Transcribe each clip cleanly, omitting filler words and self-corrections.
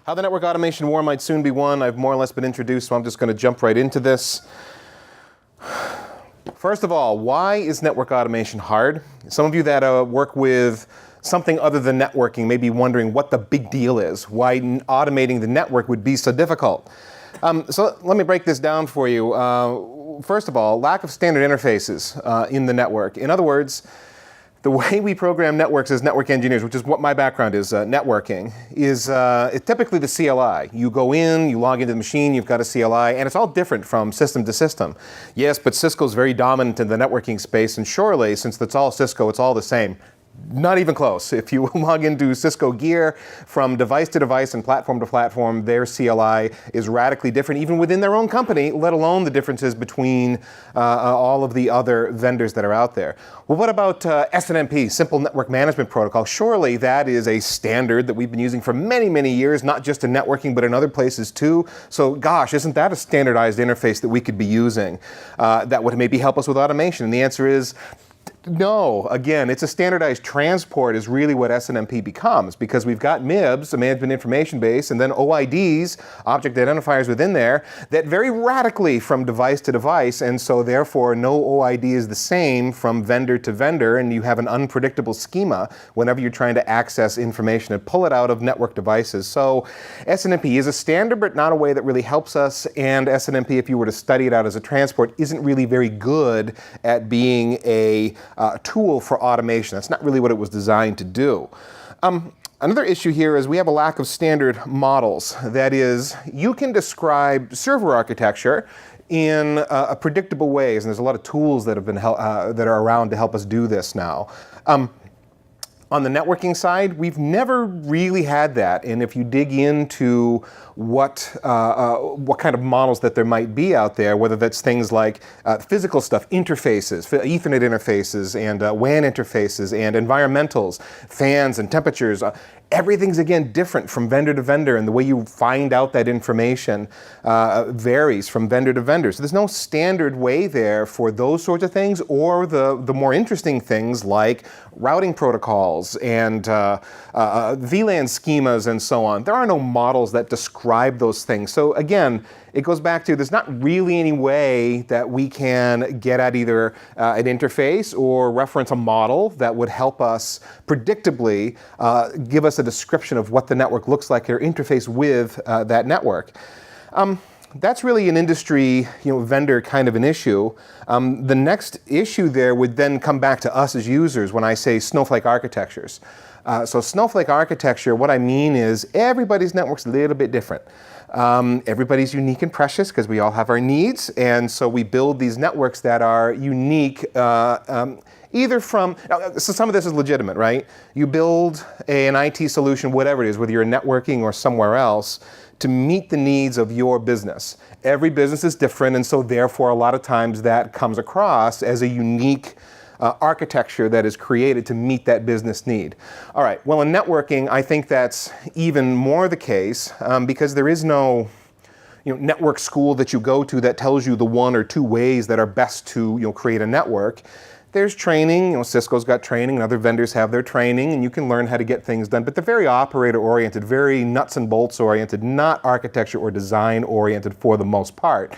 How the network automation war might soon be won. I've more or less been introduced, so I'm just going to jump right into this. First of all, why is network automation hard? Some of you that work with something other than networking may be wondering what the big deal is, why automating the network would be so difficult. So let me break this down for you. First of all, lack of standard interfaces in the network. In other words, the way we program networks as network engineers, which is what my background is, networking, is typically the CLI. You go in, you log into the machine, you've got a CLI, and it's all different from system to system. Yes, but Cisco's very dominant in the networking space, and surely, since it's all Cisco, it's all the same. Not even close. If you log into Cisco gear from device to device and platform to platform, their CLI is radically different, even within their own company, let alone the differences between all of the other vendors that are out there. Well, what about SNMP, Simple Network Management Protocol? Surely that is a standard that we've been using for many, many years, not just in networking, but in other places too. So gosh, isn't that a standardized interface that we could be using that would maybe help us with automation? And the answer is, no. Again, it's a standardized transport is really what SNMP becomes, because we've got MIBs, a management information base, and then OIDs, object identifiers within there, that vary radically from device to device, and so therefore no OID is the same from vendor to vendor, and you have an unpredictable schema whenever you're trying to access information and pull it out of network devices. So SNMP is a standard, but not a way that really helps us, and SNMP, if you were to study it out as a transport, isn't really very good at being a tool for automation. That's not really what it was designed to do. Another issue here is we have a lack of standard models. That is, you can describe server architecture in predictable ways, and there's a lot of tools that have been that are around to help us do this now. On the networking side, we've never really had that, and if you dig into what kind of models that there might be out there, whether that's things like physical stuff, interfaces, Ethernet interfaces, and WAN interfaces, and environmentals, fans and temperatures, everything's again different from vendor to vendor, and the way you find out that information varies from vendor to vendor. So there's no standard way there for those sorts of things, or the more interesting things like routing protocols and VLAN schemas and so on. There are no models that describe those things. So again, it goes back to there's not really any way that we can get at either an interface or reference a model that would help us predictably give us a description of what the network looks like or interface with that network. That's really an industry, vendor kind of an issue. The next issue there would then come back to us as users when I say snowflake architectures. So snowflake architecture, what I mean is everybody's network's a little bit different. Everybody's unique and precious because we all have our needs, and so we build these networks that are unique either from, so some of this is legitimate, right? You build an IT solution, whatever it is, whether you're networking or somewhere else, to meet the needs of your business. Every business is different, and so therefore a lot of times that comes across as a unique architecture that is created to meet that business need. All right, well in networking, I think that's even more the case because there is no network school that you go to that tells you the one or two ways that are best to create a network. There's training, Cisco's got training and other vendors have their training, and you can learn how to get things done, but they're very operator oriented, very nuts and bolts oriented, not architecture or design oriented for the most part.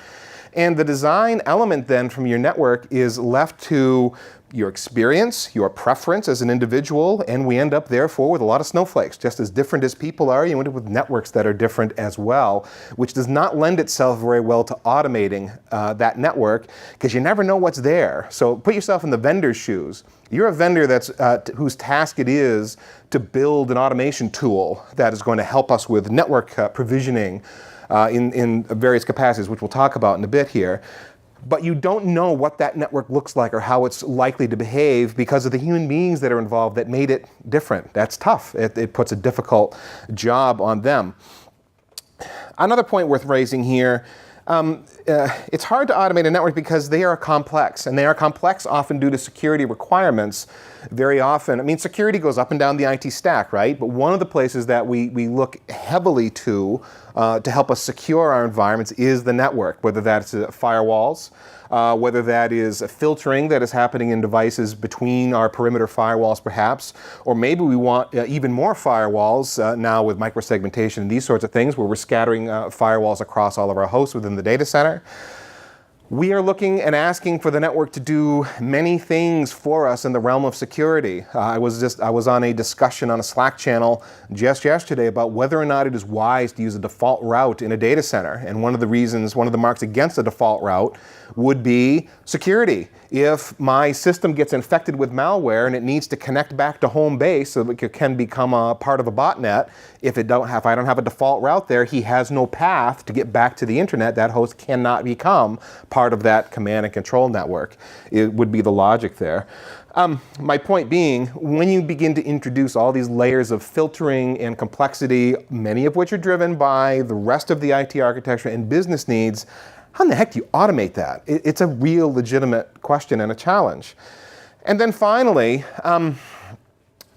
And the design element then from your network is left to your experience, your preference as an individual, and we end up therefore with a lot of snowflakes. Just as different as people are, you end up with networks that are different as well, which does not lend itself very well to automating that network because you never know what's there. So put yourself in the vendor's shoes. You're a vendor that's whose task it is to build an automation tool that is going to help us with network provisioning in various capacities, which we'll talk about in a bit here. But you don't know what that network looks like or how it's likely to behave because of the human beings that are involved that made it different. That's tough. It puts a difficult job on them. Another point worth raising here, it's hard to automate a network because they are complex, and they are complex often due to security requirements. Very often, security goes up and down the IT stack, right? But one of the places that we look heavily to to help us secure our environments is the network, whether that's firewalls, whether that is filtering that is happening in devices between our perimeter firewalls perhaps, or maybe we want even more firewalls now with microsegmentation and these sorts of things where we're scattering firewalls across all of our hosts within the data center. We are looking and asking for the network to do many things for us in the realm of security. I was on a discussion on a Slack channel just yesterday about whether or not it is wise to use a default route in a data center. And one of the marks against a default route would be security. If my system gets infected with malware and it needs to connect back to home base so that it can become a part of a botnet, if I don't have a default route there, he has no path to get back to the internet. That host cannot become part of that command and control network. It would be the logic there. My point being, when you begin to introduce all these layers of filtering and complexity, many of which are driven by the rest of the IT architecture and business needs, how in the heck do you automate that? It's a real legitimate question and a challenge. And then finally,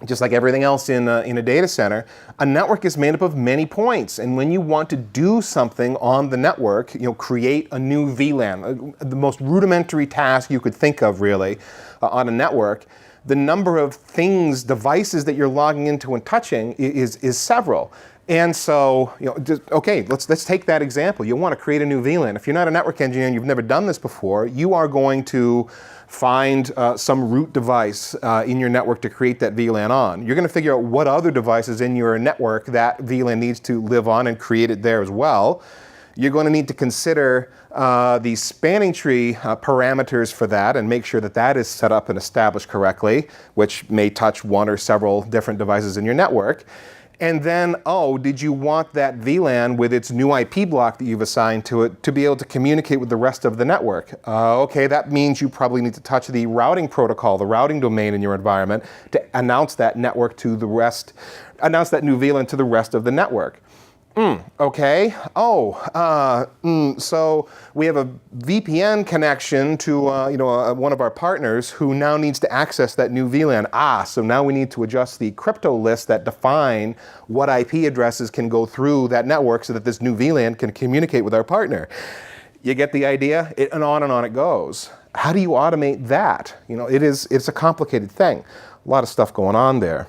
just like everything else in a data center, a network is made up of many points. And when you want to do something on the network, create a new VLAN, the most rudimentary task you could think of really on a network, the number of devices that you're logging into and touching is several. And so, let's take that example. You want to create a new VLAN. If you're not a network engineer and you've never done this before, you are going to find some root device in your network to create that VLAN on. You're going to figure out what other devices in your network that VLAN needs to live on and create it there as well. You're going to need to consider the spanning tree parameters for that and make sure that that is set up and established correctly, which may touch one or several different devices in your network. And then, did you want that VLAN with its new IP block that you've assigned to it to be able to communicate with the rest of the network? Okay, that means you probably need to touch the routing protocol, the routing domain in your environment to announce that network to the rest, announce that new VLAN to the rest of the network. Okay. So we have a VPN connection to one of our partners who now needs to access that new VLAN. So now we need to adjust the crypto lists that define what IP addresses can go through that network so that this new VLAN can communicate with our partner. You get the idea? And on it goes. How do you automate that? It's a complicated thing. A lot of stuff going on there.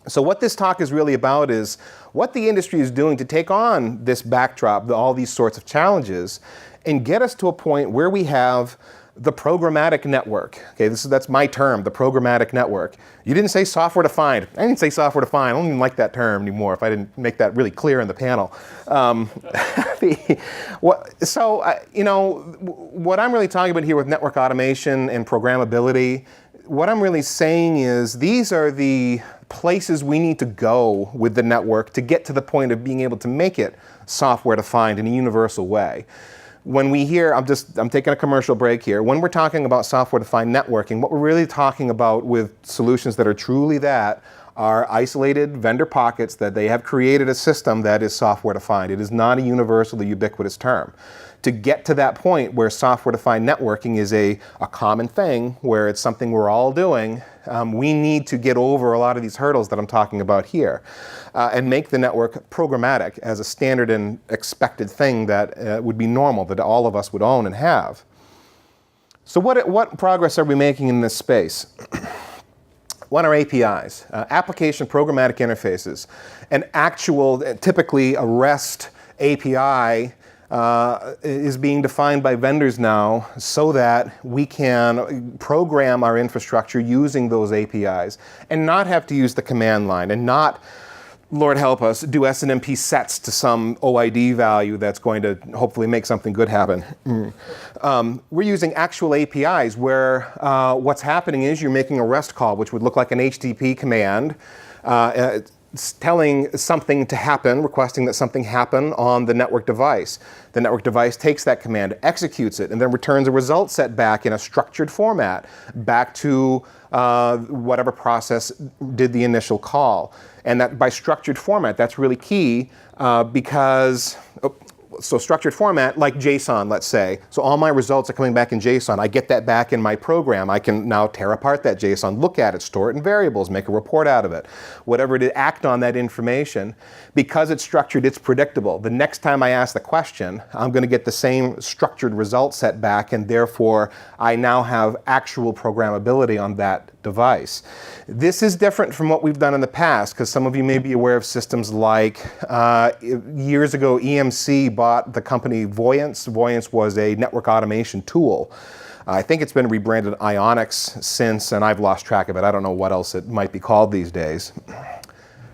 So what this talk is really about is what the industry is doing to take on this backdrop, all these sorts of challenges, and get us to a point where we have the programmatic network. Okay, that's my term, the programmatic network. You didn't say software defined. I didn't say software defined. I don't even like that term anymore if I didn't make that really clear in the panel. What I'm really talking about here with network automation and programmability, what I'm really saying is these are the places we need to go with the network to get to the point of being able to make it software defined in a universal way. When we hear, I'm taking a commercial break here, when we're talking about software defined networking, what we're really talking about with solutions that are truly that are isolated vendor pockets that they have created a system that is software defined. It is not a universal or ubiquitous term. To get to that point where software-defined networking is a common thing, where it's something we're all doing, we need to get over a lot of these hurdles that I'm talking about here and make the network programmatic as a standard and expected thing that would be normal, that all of us would own and have. So what progress are we making in this space? One are APIs, application programmatic interfaces. An actual, typically a REST API is being defined by vendors now so that we can program our infrastructure using those APIs and not have to use the command line and not, Lord help us, do SNMP sets to some OID value that's going to hopefully make something good happen. We're using actual APIs where what's happening is you're making a REST call, which would look like an HTTP command, telling something to happen, requesting that something happen on the network device. The network device takes that command, executes it, and then returns a result set back in a structured format back to whatever process did the initial call. And that by structured format, that's really key because So structured format, like JSON, let's say. So all my results are coming back in JSON. I get that back in my program. I can now tear apart that JSON, look at it, store it in variables, make a report out of it. Whatever to act on that information. Because it's structured, it's predictable. The next time I ask the question, I'm going to get the same structured result set back, and therefore I now have actual programmability on that device. This is different from what we've done in the past, because some of you may be aware of systems like years ago EMC bought the company Voyance. Voyance was a network automation tool. I think it's been rebranded Ionix since, and I've lost track of it. I don't know what else it might be called these days.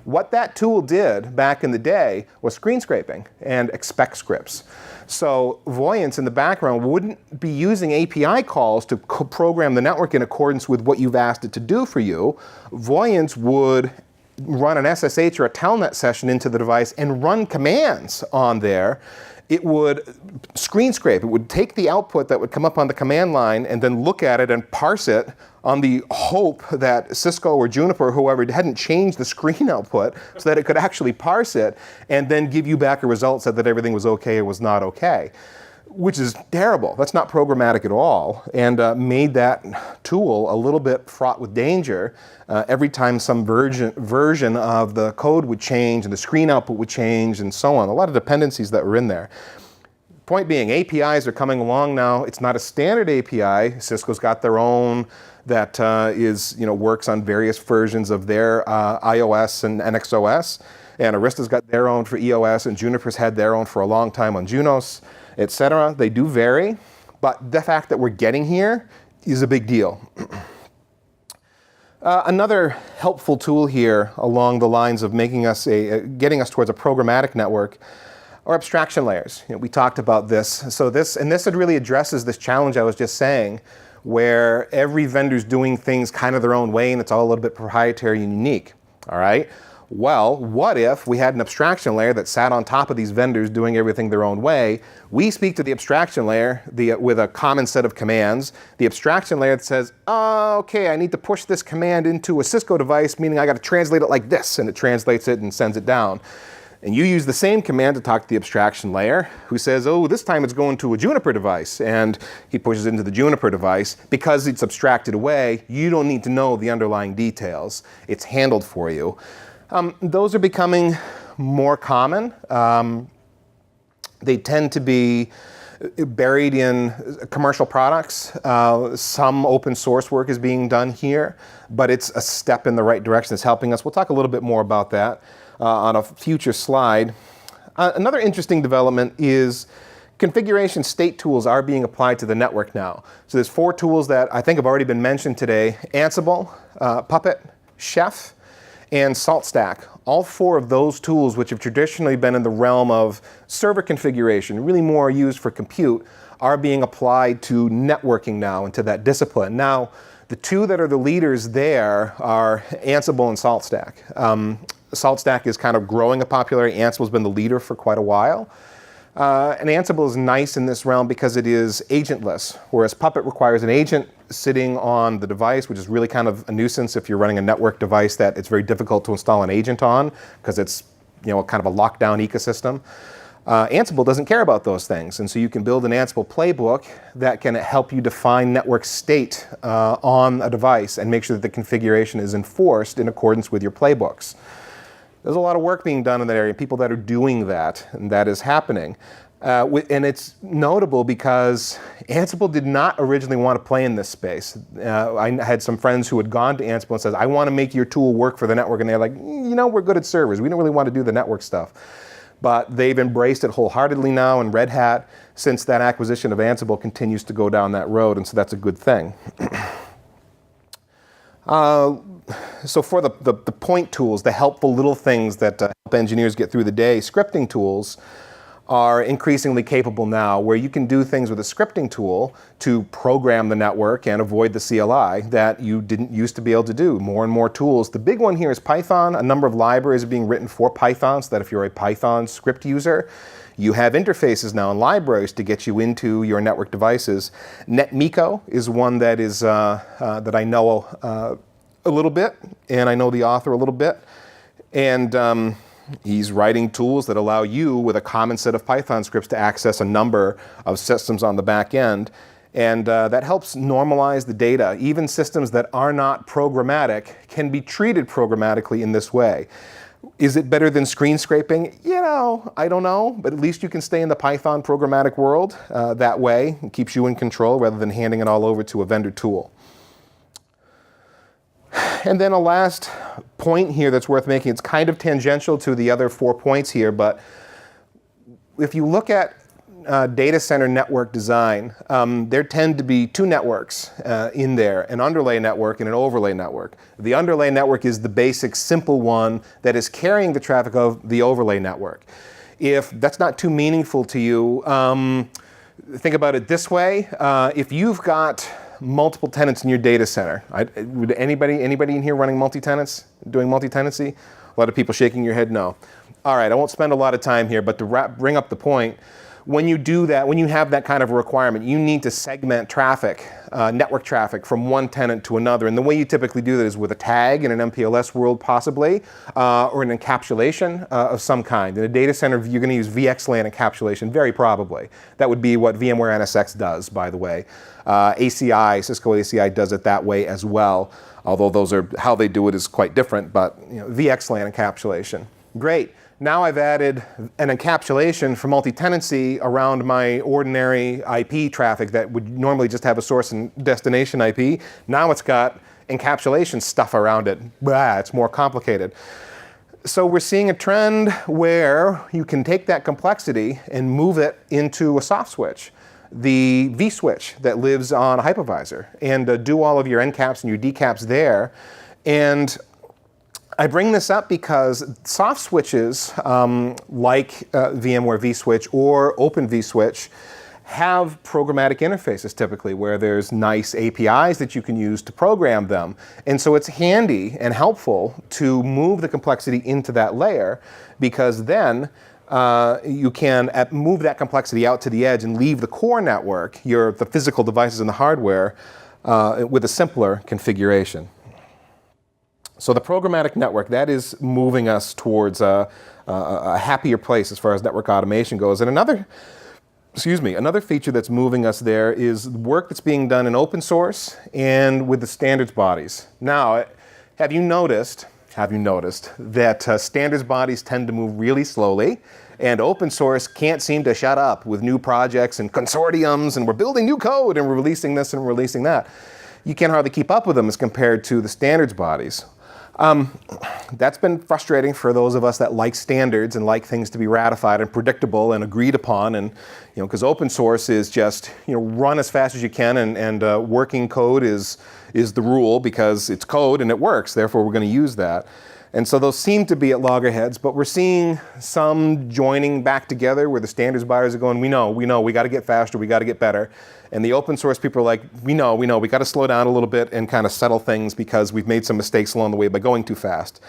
What that tool did back in the day was screen scraping and expect scripts. So Voyance in the background wouldn't be using API calls to program the network in accordance with what you've asked it to do for you. Voyance would run an SSH or a telnet session into the device and run commands on there. It would screen scrape. It would take the output that would come up on the command line and then look at it and parse it on the hope that Cisco or Juniper or whoever hadn't changed the screen output so that it could actually parse it and then give you back a result said that everything was okay or was not okay, which is terrible. That's not programmatic at all, and made that tool a little bit fraught with danger. Every time some version of the code would change and the screen output would change and so on. A lot of dependencies that were in there. Point being, APIs are coming along now. It's not a standard API. Cisco's got their own that works on various versions of their iOS and NXOS. And Arista's got their own for EOS, and Juniper's had their own for a long time on Junos, etc. They do vary, but the fact that we're getting here is a big deal. Another helpful tool here along the lines of making us getting us towards a programmatic network are abstraction layers. We talked about this. So this really addresses this challenge I was just saying, where every vendor's doing things kind of their own way and it's all a little bit proprietary and unique. All right? Well, what if we had an abstraction layer that sat on top of these vendors doing everything their own way? We speak to the abstraction layer with a common set of commands. The abstraction layer that says, oh, okay, I need to push this command into a Cisco device, meaning I got to translate it like this, and it translates it and sends it down. And you use the same command to talk to the abstraction layer, who says, oh, this time it's going to a Juniper device. And he pushes it into the Juniper device. Because it's abstracted away, you don't need to know the underlying details. It's handled for you. Those are becoming more common. They tend to be buried in commercial products. Some open source work is being done here, but it's a step in the right direction. It's helping us. We'll talk a little bit more about that on a future slide. Another interesting development is configuration state tools are being applied to the network now. So there's 4 tools that I think have already been mentioned today: Ansible, Puppet, Chef, and SaltStack. All 4 of those tools, which have traditionally been in the realm of server configuration, really more used for compute, are being applied to networking now and to that discipline. Now, the 2 that are the leaders there are Ansible and SaltStack. SaltStack is kind of growing in popularity. Ansible's been the leader for quite a while. And Ansible is nice in this realm because it is agentless, whereas Puppet requires an agent sitting on the device, which is really kind of a nuisance if you're running a network device that it's very difficult to install an agent on because it's kind of a lockdown ecosystem. Ansible doesn't care about those things, and so you can build an Ansible playbook that can help you define network state on a device and make sure that the configuration is enforced in accordance with your playbooks. There's a lot of work being done in that area, people that are doing that, and that is happening. And it's notable because Ansible did not originally want to play in this space. I had some friends who had gone to Ansible and said, I want to make your tool work for the network. And they're like, we're good at servers. We don't really want to do the network stuff. But they've embraced it wholeheartedly now, and Red Hat, since that acquisition of Ansible, continues to go down that road, and so that's a good thing. So for the point tools, the helpful little things that help engineers get through the day, scripting tools are increasingly capable now, where you can do things with a scripting tool to program the network and avoid the CLI that you didn't used to be able to do. More and more tools. The big one here is Python. A number of libraries are being written for Python, so that if you're a Python script user, you have interfaces now and libraries to get you into your network devices. NetMiko is one that is that I know a little bit, and I know the author a little bit. And He's writing tools that allow you, with a common set of Python scripts, to access a number of systems on the back end. And that helps normalize the data. Even systems that are not programmatic can be treated programmatically in this way. Is it better than screen scraping? I don't know, but at least you can stay in the Python programmatic world that way. It keeps you in control rather than handing it all over to a vendor tool. And then a last point here that's worth making. It's kind of tangential to the other 4 points here, but if you look at data center network design, there tend to be 2 networks in there, an underlay network and an overlay network. The underlay network is the basic, simple one that is carrying the traffic of the overlay network. If that's not too meaningful to you, think about it this way. If you've got multiple tenants in your data center, would anybody in here running multi-tenants, doing multi-tenancy? A lot of people shaking your head no. All right, I won't spend a lot of time here, but to bring up the point, when you do that, when you have that kind of a requirement, you need to segment traffic, network traffic, from one tenant to another. And the way you typically do that is with a tag in an MPLS world, possibly, or an encapsulation of some kind. In a data center, you're going to use VXLAN encapsulation, very probably. That would be what VMware NSX does, by the way. ACI, Cisco ACI does it that way as well, although how they do it is quite different, but VXLAN encapsulation. Great. Now I've added an encapsulation for multi-tenancy around my ordinary IP traffic that would normally just have a source and destination IP. Now it's got encapsulation stuff around it. It's more complicated. So we're seeing a trend where you can take that complexity and move it into a soft switch, the vSwitch that lives on a hypervisor, and do all of your ncaps and your decaps there. And I bring this up because soft switches like VMware vSwitch or Open vSwitch have programmatic interfaces typically, where there's nice APIs that you can use to program them. And so it's handy and helpful to move the complexity into that layer, because then you can move that complexity out to the edge and leave the core network, the physical devices and the hardware, with a simpler configuration. So the programmatic network, that is moving us towards a happier place as far as network automation goes. And another feature that's moving us there is work that's being done in open source and with the standards bodies. Now, have you noticed that standards bodies tend to move really slowly, and open source can't seem to shut up with new projects and consortiums, and we're building new code and we're releasing this and we're releasing that. You can't hardly keep up with them as compared to the standards bodies. That's been frustrating for those of us that like standards and like things to be ratified and predictable and agreed upon, and because open source is just run as fast as you can, and working code is the rule because it's code and it works. Therefore, we're going to use that. And so those seem to be at loggerheads, but we're seeing some joining back together where the standards buyers are going, we know, we got to get faster, we got to get better. And the open source people are like, we know, we got to slow down a little bit and kind of settle things because we've made some mistakes along the way by going too fast.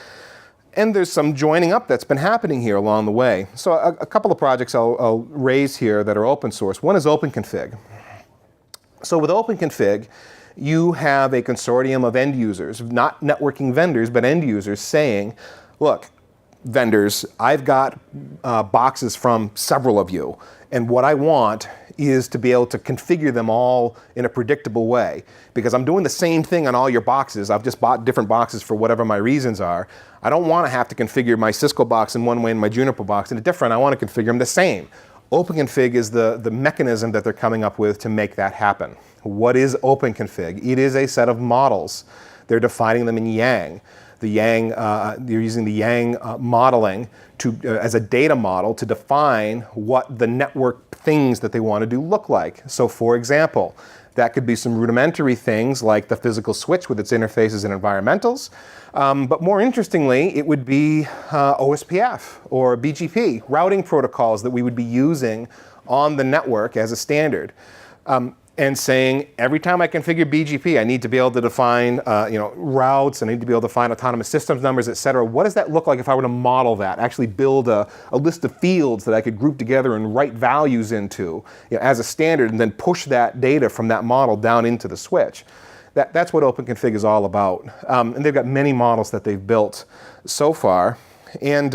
And there's some joining up that's been happening here along the way. So a couple of projects I'll raise here that are open source. One is OpenConfig. So with OpenConfig, you have a consortium of end users, not networking vendors, but end users saying, look, vendors, I've got boxes from several of you, and what I want is to be able to configure them all in a predictable way, because I'm doing the same thing on all your boxes. I've just bought different boxes for whatever my reasons are. I don't want to have to configure my Cisco box in one way and my Juniper box in a different. I want to configure them the same. OpenConfig is the mechanism that they're coming up with to make that happen. What is OpenConfig? It is a set of models. They're defining them in Yang. They're using the Yang modeling as a data model to define what the network things that they want to do look like. So for example, that could be some rudimentary things like the physical switch with its interfaces and environmentals. But more interestingly, it would be OSPF or BGP, routing protocols that we would be using on the network as a standard. And saying, every time I configure BGP, I need to be able to define routes, I need to be able to find autonomous systems numbers, et cetera. What does that look like if I were to model that, actually build a list of fields that I could group together and write values into as a standard, and then push that data from that model down into the switch? That's what OpenConfig is all about. And they've got many models that they've built so far. And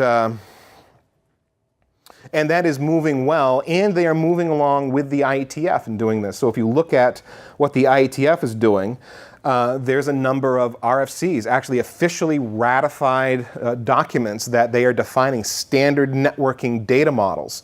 And that is moving well, and they are moving along with the IETF in doing this. So if you look at what the IETF is doing, there's a number of RFCs, actually officially ratified documents that they are defining standard networking data models.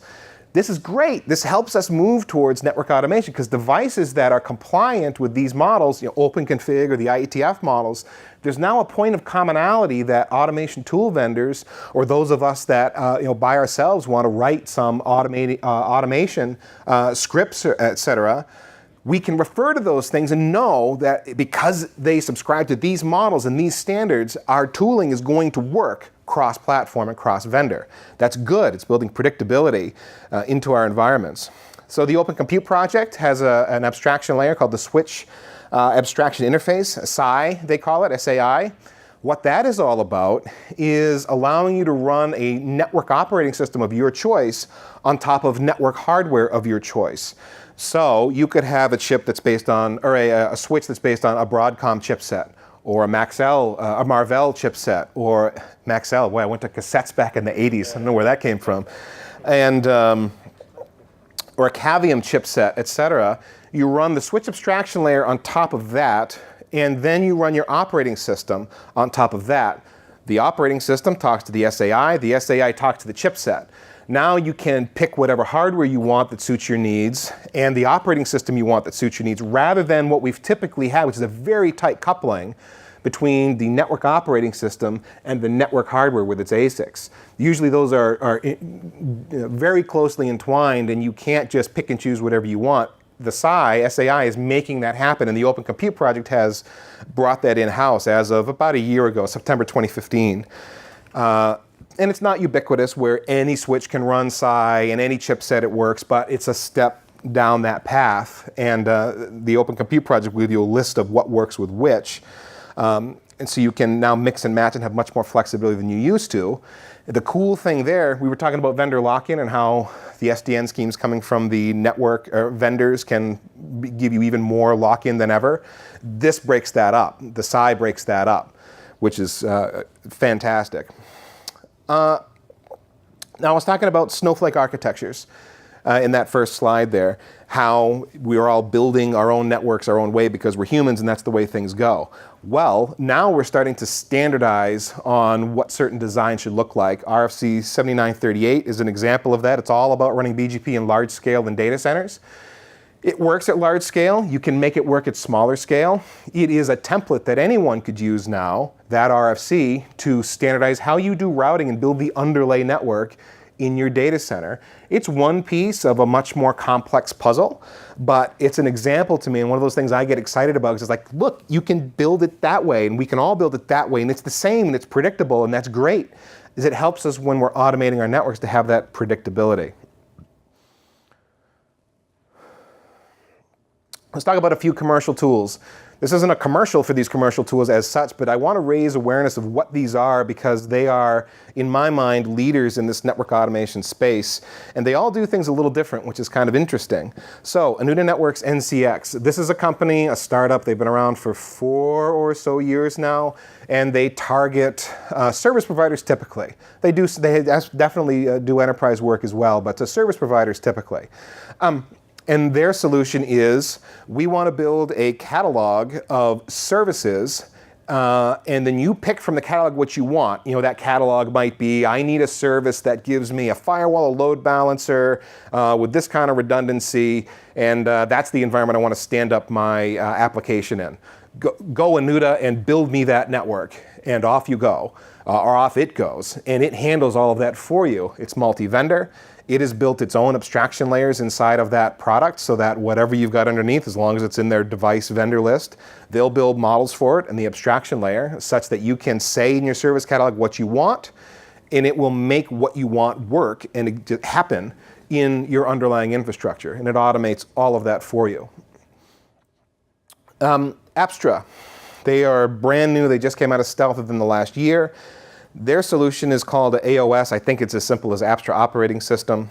This is great. This helps us move towards network automation because devices that are compliant with these models, OpenConfig or the IETF models, there's now a point of commonality that automation tool vendors or those of us that by ourselves want to write some automation scripts, et cetera. We can refer to those things and know that because they subscribe to these models and these standards, our tooling is going to work cross-platform and cross-vendor. That's good. It's building predictability into our environments. So the Open Compute project has an abstraction layer called the Switch Abstraction Interface, SAI they call it, SAI. What that is all about is allowing you to run a network operating system of your choice on top of network hardware of your choice. So you could have a chip that's based on, or a switch that's based on a Broadcom chipset, or a Marvell chipset, or Maxell. Boy, I went to cassettes back in the 80s. I don't know where that came from. And, or a Cavium chipset, et cetera. You run the switch abstraction layer on top of that, and then you run your operating system on top of that. The operating system talks to the SAI talks to the chipset. Now you can pick whatever hardware you want that suits your needs and the operating system you want that suits your needs, rather than what we've typically had, which is a very tight coupling between the network operating system and the network hardware with its ASICs. Usually those are very closely entwined, and you can't just pick and choose whatever you want. The SAI is making that happen, and the Open Compute project has brought that in-house as of about a year ago, September 2015. And it's not ubiquitous where any switch can run SAI and any chipset it works, but it's a step down that path. And the Open Compute project will give you a list of what works with which. And so you can now mix and match and have much more flexibility than you used to. The cool thing there, we were talking about vendor lock-in and how the SDN schemes coming from the network vendors can give you even more lock-in than ever. This breaks that up. The SAI breaks that up, which is fantastic. Now I was talking about snowflake architectures in that first slide there, how we're all building our own networks our own way because we're humans and that's the way things go. Well, now we're starting to standardize on what certain design should look like. RFC 7938 is an example of that. It's all about running BGP in large scale in data centers. It works at large scale. You can make it work at smaller scale. It is a template that anyone could use now, that RFC, to standardize how you do routing and build the underlay network in your data center. It's one piece of a much more complex puzzle, but it's an example to me, and one of those things I get excited about, because it's like, look, you can build it that way, and we can all build it that way, and it's the same, and it's predictable, and that's great. Is it helps us when we're automating our networks to have that predictability. Let's talk about a few commercial tools. This isn't a commercial for these commercial tools as such, but I want to raise awareness of what these are because they are, in my mind, leaders in this network automation space. And they all do things a little different, which is kind of interesting. So, Anuta Networks NCX. This is a company, a startup. They've been around for 4 or so years now, and they target service providers typically. They definitely do enterprise work as well, but to service providers typically. And their solution is, we want to build a catalog of services, and then you pick from the catalog what you want. You know, that catalog might be, I need a service that gives me a firewall, a load balancer, with this kind of redundancy, and that's the environment I want to stand up my application in. Go Anuta and build me that network, and off you go, or off it goes, and it handles all of that for you. It's multi-vendor. It has built its own abstraction layers inside of that product so that whatever you've got underneath, as long as it's in their device vendor list, they'll build models for it in the abstraction layer such that you can say in your service catalog what you want, and it will make what you want work and it happen in your underlying infrastructure, and it automates all of that for you. Apstra, they are brand new. They just came out of stealth within the last year. Their solution is called AOS. I think it's as simple as Apstra Operating System.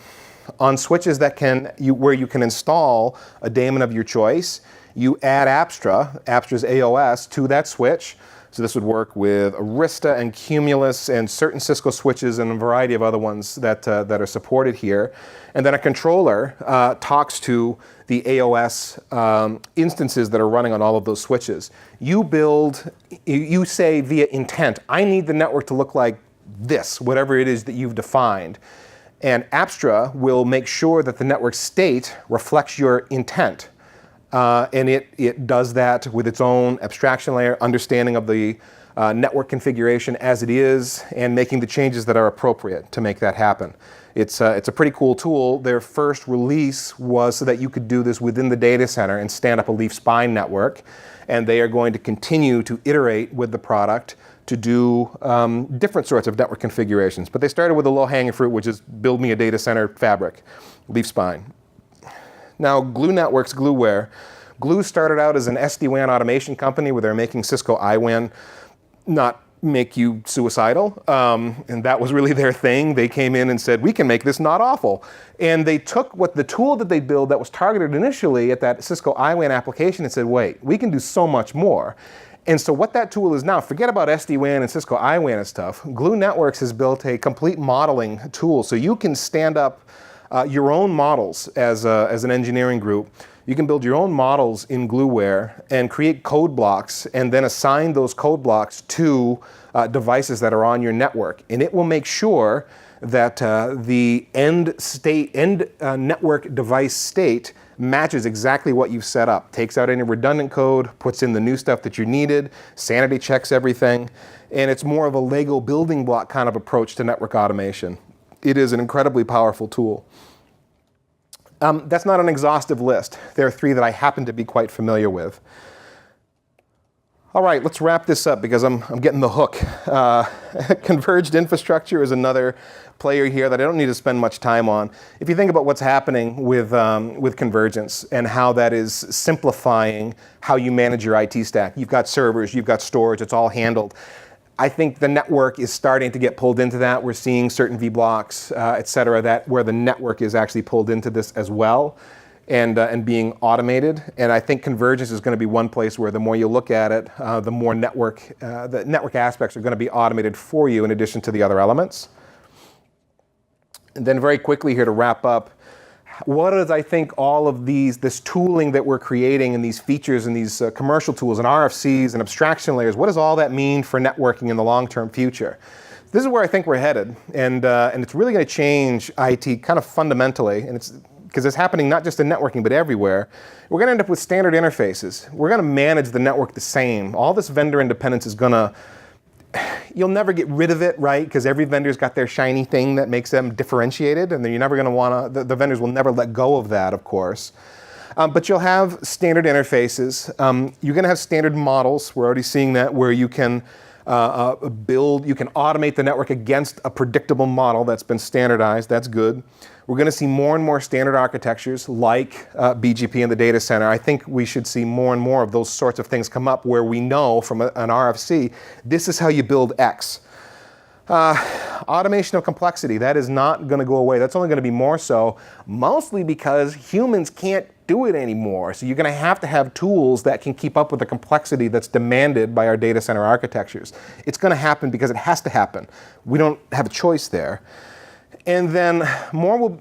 On switches that where you can install a daemon of your choice, you add Apstra's AOS to that switch. So this would work with Arista and Cumulus and certain Cisco switches and a variety of other ones that are supported here. And then a controller talks to the AOS instances that are running on all of those switches. You say via intent, I need the network to look like this, whatever it is that you've defined. And Apstra will make sure that the network state reflects your intent. And it does that with its own abstraction layer, understanding of the network configuration as it is, and making the changes that are appropriate to make that happen. It's a pretty cool tool. Their first release was so that you could do this within the data center and stand up a leaf spine network. And they are going to continue to iterate with the product to do different sorts of network configurations. But they started with the low-hanging fruit, which is build me a data center fabric, leaf spine. Now, Glue Networks, Glueware. Glue started out as an SD-WAN automation company where they're making Cisco iWAN not make you suicidal. And that was really their thing. They came in and said, we can make this not awful. And they took the tool that they built that was targeted initially at that Cisco iWAN application and said, wait, we can do so much more. And so what that tool is now, forget about SD-WAN and Cisco iWAN and stuff. Glue Networks has built a complete modeling tool. So you can stand up your own models as an engineering group. You can build your own models in Glueware and create code blocks and then assign those code blocks to devices that are on your network. And it will make sure that the end network device state matches exactly what you've set up. Takes out any redundant code, puts in the new stuff that you needed, sanity checks everything. And it's more of a Lego building block kind of approach to network automation. It is an incredibly powerful tool. That's not an exhaustive list. There are 3 that I happen to be quite familiar with. All right, let's wrap this up because I'm getting the hook. Converged infrastructure is another player here that I don't need to spend much time on. If you think about what's happening with convergence and how that is simplifying how you manage your IT stack. You've got servers, you've got storage, it's all handled. I think the network is starting to get pulled into that. We're seeing certain vBlocks, et cetera, where the network is actually pulled into this as well and being automated. And I think convergence is going to be one place where the more you look at it, the more the network aspects are going to be automated for you in addition to the other elements. And then very quickly here to wrap up, what is, I think, all of this tooling that we're creating and these features and these commercial tools and RFCs and abstraction layers, what does all that mean for networking in the long-term future? This is where I think we're headed, and it's really going to change IT kind of fundamentally, and it's because it's happening not just in networking but everywhere. We're going to end up with standard interfaces. We're going to manage the network the same. All this vendor independence is going to you'll never get rid of it, right? Because every vendor's got their shiny thing that makes them differentiated, and then you're never going to want to, the vendors will never let go of that, of course. But you'll have standard interfaces. You're going to have standard models. We're already seeing that where you can you can automate the network against a predictable model that's been standardized. That's good. We're going to see more and more standard architectures like BGP in the data center. I think we should see more and more of those sorts of things come up where we know from an RFC, this is how you build X. Automation of complexity, that is not going to go away. That's only going to be more so, mostly because humans can't do it anymore. So you're going to have tools that can keep up with the complexity that's demanded by our data center architectures. It's going to happen because it has to happen. We don't have a choice there. And then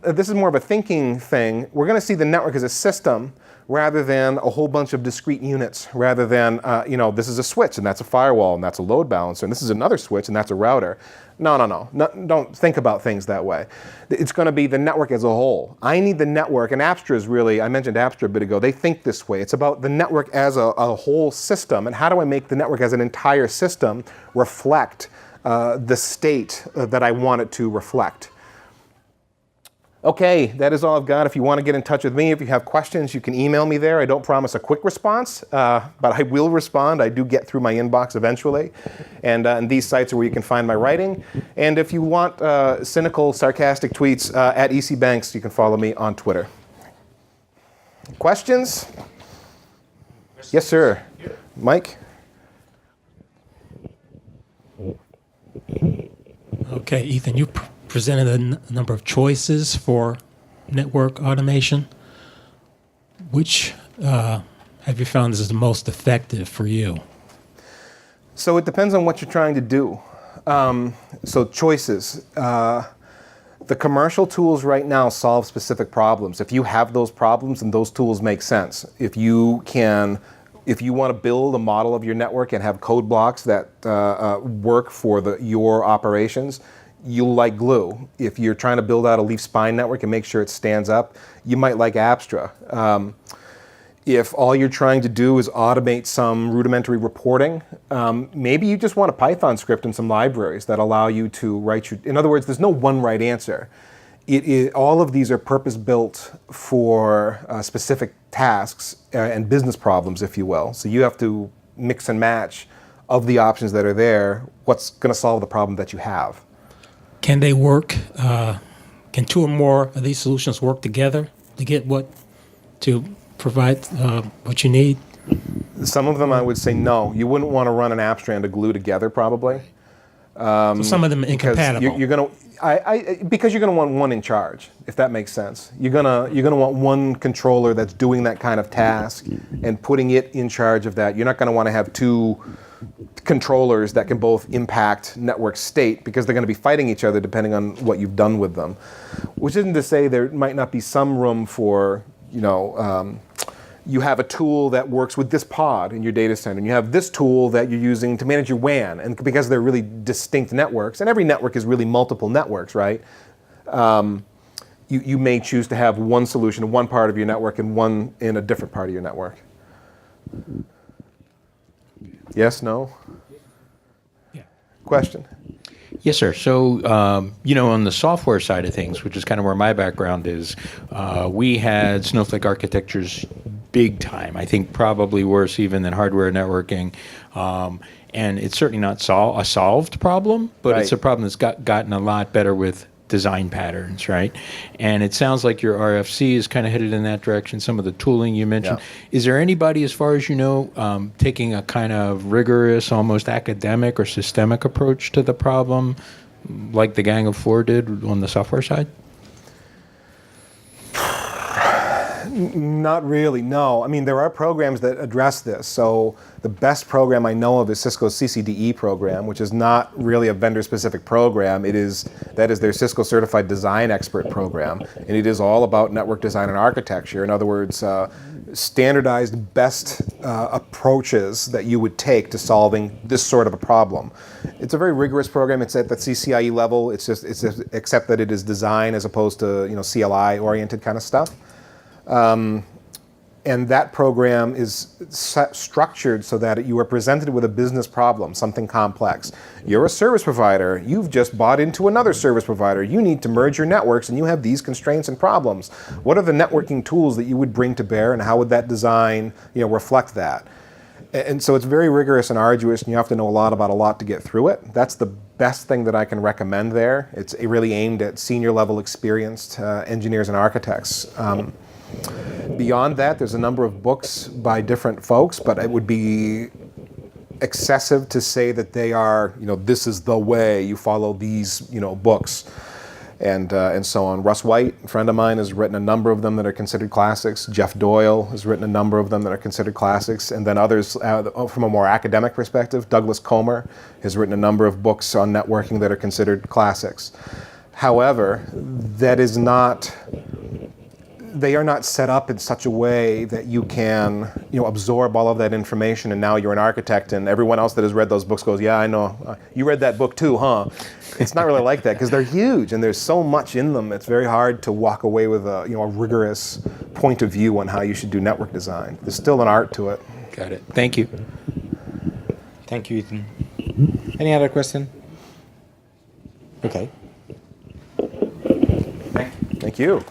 this is more of a thinking thing. We're going to see the network as a system rather than a whole bunch of discrete units, rather than, this is a switch and that's a firewall and that's a load balancer and this is another switch and that's a router. No, don't think about things that way. It's going to be the network as a whole. I need the network, and Apstra is really, I mentioned Apstra a bit ago, they think this way. It's about the network as a whole system, and how do I make the network as an entire system reflect the state that I want it to reflect. Okay, that is all I've got. If you want to get in touch with me, if you have questions, you can email me there. I don't promise a quick response, but I will respond. I do get through my inbox eventually. And these sites are where you can find my writing. And if you want cynical, sarcastic tweets at ECBanks, you can follow me on Twitter. Questions? Yes, sir. Mike? Okay, Ethan, you presented a number of choices for network automation. Which have you found is the most effective for you? So it depends on what you're trying to do. So choices. The commercial tools right now solve specific problems. If you have those problems, then those tools make sense. If you want to build a model of your network and have code blocks that work for your operations, you'll like Glue. If you're trying to build out a leaf spine network and make sure it stands up, you might like Abstra. If all you're trying to do is automate some rudimentary reporting, maybe you just want a Python script and some libraries that allow you to write your... In other words, there's no one right answer. All of these are purpose-built for specific tasks and business problems, if you will. So you have to mix and match of the options that are there, what's going to solve the problem that you have. Can they work? Can two or more of these solutions work together to get to provide what you need? Some of them I would say no. You wouldn't want to run an Abstra and a Glue together, probably. So some of them are incompatible. Because you're gonna want one in charge, if that makes sense. You're gonna want one controller that's doing that kind of task and putting it in charge of that. You're not gonna want to have two controllers that can both impact network state, because they're going to be fighting each other depending on what you've done with them. Which isn't to say there might not be some room for, you have a tool that works with this pod in your data center, and you have this tool that you're using to manage your WAN, and because they're really distinct networks, and every network is really multiple networks, right? You may choose to have one solution in one part of your network and one in a different part of your network. Yes, no? Yeah. Question? Yes, sir. So, on the software side of things, which is kind of where my background is, we had Snowflake architectures big time. I think probably worse even than hardware networking. And it's certainly not a solved problem, but It's a problem that's gotten a lot better with design patterns, right? And it sounds like your RFC is kind of headed in that direction, some of the tooling you mentioned. Yeah. Is there anybody, as far as you know, taking a kind of rigorous, almost academic or systemic approach to the problem, like the Gang of Four did on the software side? Not really, no. I mean, there are programs that address this. So the best program I know of is Cisco's CCDE program, which is not really a vendor-specific program. That is their Cisco Certified Design Expert program, and it is all about network design and architecture. In other words, standardized best approaches that you would take to solving this sort of a problem. It's a very rigorous program. It's at the CCIE level. It's just except that it is design as opposed to CLI-oriented kind of stuff. And that program is structured so that you are presented with a business problem, something complex. You're a service provider. You've just bought into another service provider. You need to merge your networks, and you have these constraints and problems. What are the networking tools that you would bring to bear, and how would that design, reflect that? And so it's very rigorous and arduous, and you have to know a lot about a lot to get through it. That's the best thing that I can recommend there. It's really aimed at senior level experienced engineers and architects. Beyond that, there's a number of books by different folks, but it would be excessive to say that they are, this is the way, you follow these, books, and so on. Russ White, a friend of mine, has written a number of them that are considered classics. Jeff Doyle has written a number of them that are considered classics, and then others from a more academic perspective. Douglas Comer has written a number of books on networking that are considered classics. However, they are not set up in such a way that you can, absorb all of that information, and now you're an architect, and everyone else that has read those books goes, yeah, I know, you read that book too, huh? It's not really like that, because they're huge, and there's so much in them. It's very hard to walk away with a rigorous point of view on how you should do network design. There's still an art to it. Got it. Thank you. Thank you, Ethan. Any other question? Okay. Thank you.